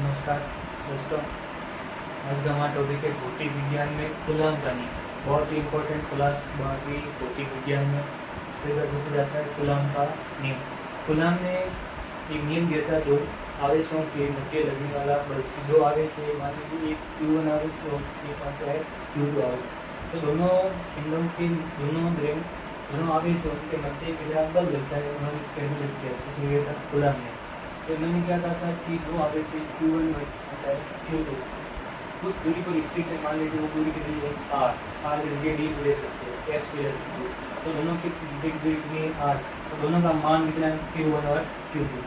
नमस्कार दोस्तों, आज का हमारा टॉपिक है भौतिक विज्ञान में कूलॉम का नियम। बहुत ही इम्पोर्टेंट क्लास हमारी भौतिक विज्ञान में कई बार पूछा जाता है कूलॉम का नियम। कूलॉम ने एक नियम दिया था, दो आवेशों के मध्य लगने वाला दो आवेश है, मान लीजिए एक Q1 आवेश और एक कौन सा है Q2 आवेश। तो दोनों पिंडों के दोनों आवेश उनके मध्य के जहाँ बल लगता है उन्होंने कैलकुलेट किया, इसमें यह था कूलॉम ने। तो इन्होंने क्या कहा था कि दो आवेश Q1 और Q2 उस दूरी पर स्थित है। मान लीजिए वो दूरी कितनी है r इस जगह d ले सकते हो, h भी ले सकते हो। तो दोनों की दूरी कितनी है r, तो दोनों का मान कितना है Q1 और Q2।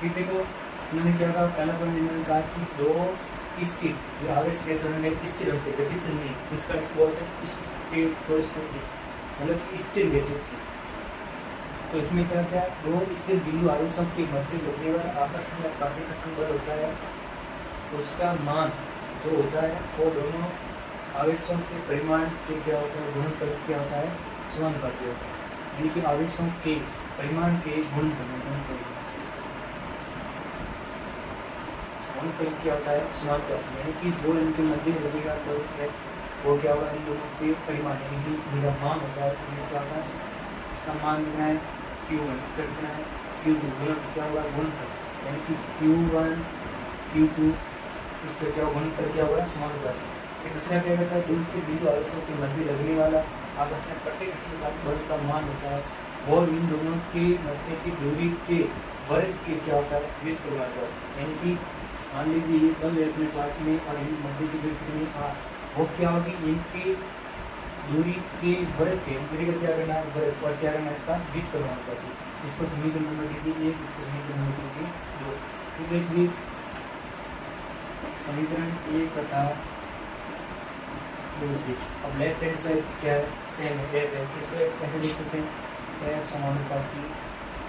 फिर देखो उन्होंने क्या कहा, पहला पॉइंट इन्होंने कहा कि दो स्थिर जो आवेश के समय स्थिर होते हैं, गतिशील नहीं, इसका बोलते हैं स्थिर, मतलब स्थिर गति। तो इसमें क्या क्या दो स्थिर बिंदु आवेशों के मध्य लगने वाला आकर्षण या प्रतिकर्षण बल होता है, उसका मान जो होता है वो दोनों आवेशों के परिमाण के क्या होता है, गुणनफल क्या होता है, समानुपाती होता है। यानी कि आवेशों के परिमाण के गुणनफल क्या होता है, समानुपाती। यानी कि जो इनके मध्य लगेगा बल है वो क्या होगा, इन दोनों के परिमाण यानी कि मेरा मान होता है, तो क्या होता है, इसका मान कितना है Q1, इसका कितना है Q2, गुणन क्या होगा गुणनफल, यानी कि Q1 Q2 इसका क्या गुणनफल क्या होगा, समानुपाती। फिर दूसरा क्या कहता है, दूसरे बिंदु आवेशों के मध्य लगने वाला आकर्षण प्रतिकर्षण बल का मान होता है वो इन दोनों के मध्य की दूरी के वर्ग के क्या होता है, व्युत्क्रमानुपात होता है। यानी कि मान लीजिए ये बल है अपने पास में और इन मध्य की दूरी कितनी r, वो क्या होगी, इनकी दूरी के वर्ग के दूरी का क्या करना है, वर्ग, और क्या करना है, इसका व्युत्क्रमानुपाती। इसको समीकरण नंबर दीजिए 1, इसको समीकरण नंबर दीजिए 2। तो देखिए समीकरण 1 तथा 2 से अब लेफ्ट हैंड साइड क्या है, सेम है, है। इसको कैसे लिख सकते हैं, f समानुपाती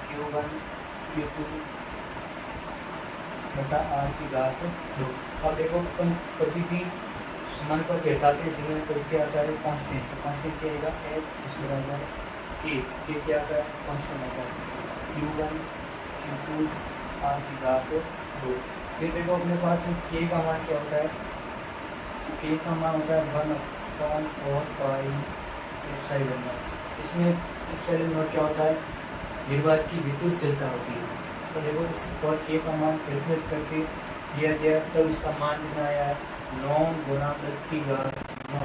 Q1 Q2 बटा r की घात 2। अब देखो अपन कभी भी समानुपाती हटाते हैं इसमें तो क्या आता है, कांस्टेंट। तो कांस्टेंट क्या आएगा, f इसमें बराबर k क्या आता है, कांस्टेंट आता है Q1 Q2 r की घात 2। फिर देखो अपने पास में k का मान क्या होता है, k का मान होता है 1/4π। इसमें एप्सिलॉन नॉट क्या होता है, निर्वात की विद्युत चलता होती है। तो देखो इस और k का मान कैलकुलेट करके दिया गया, तब इसका मान कितना आया है 9 गुना 10 की घात 9।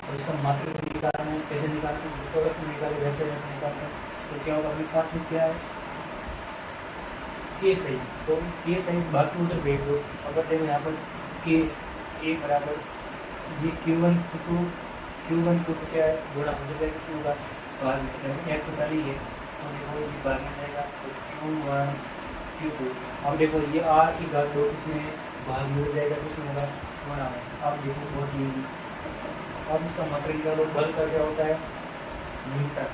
और इसका मात्रक निकालना है, कैसे निकालते हैं, तो निकाले वैसे निकालते हैं। तो क्या होगा, अपने पास में क्या है के सही, तो के सही बाकी उधर भेज दो। अगर देखो यहाँ पर के ए बराबर ये Q1 Q2 क्या है, गुणा हो जाएगा, किसमें होगा भाग में, एक तो पहले है तो देखो ये भाग में जाएगा, तो Q1 Q2। अब देखो ये r की घात 2 इसमें भाग में हो जाएगा, किसमें होगा गुणा में। अब देखो बहुत ईजी। अब इसका मात्रक निकालो, बल का क्या होता है मीटर,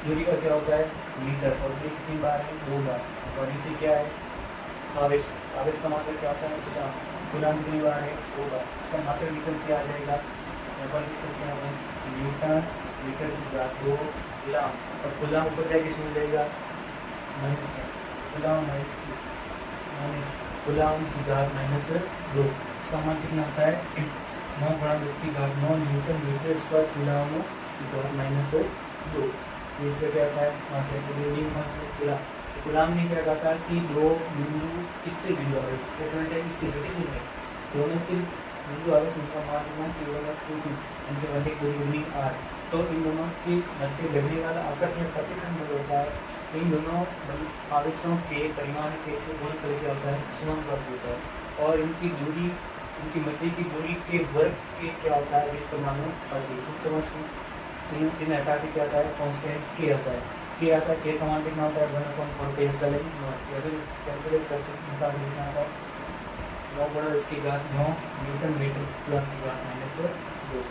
दूरी का क्या होता है मीटर, और ये कितनी बार है 2 बार, और नीचे क्या है आवेश का मात्रक क्या होता है कूलॉम कितनी बार है 2 बार। इसका मात्रक निकल के आ जाएगा, बल लिख सकते हैं अपन मीटर की घात 2 कूलॉम, और कूलॉम ऊपर जाएगा किसमें हो जाएगा माइनस का, कूलॉम की घात -2। इसका मान कितना होता है 9 गुणा 10 की घात 9 न्यूटन मीटर स्क्वायर कूलॉम की घात -2। इससे क्या होता है मात्रक रीडिंग फंक्शन कूलॉम ने क्या कहा था कि दो बिंदु स्थिर बिंदु आवेश जैसे वैसे स्थिर गतिशील में दोनों स्थिर बिंदु आवेश उनका मान Q1 और Q2 उनके मध्य दूरी r। तो इन दोनों के मध्य लगने वाला आकर्षण प्रतिकर्षण बल होता है। इन दोनों आवेशों के परिमाण के गुणनफल क्या होता है, समानुपाती होता है। और इनकी दूरी, इनकी मध्य की दूरी के वर्ग के क्या होता है, व्युत्क्रमानुपाती। चिन्ह हटा के क्या आता है, कांस्टेंट के आता है, के आता है, के का मान कितना होता है 1/4π। कैलकुलेट करके निकाल कितना आता है 9 गुणा इसकी घात 9 न्यूटन मीटर कूलॉम की घात -2।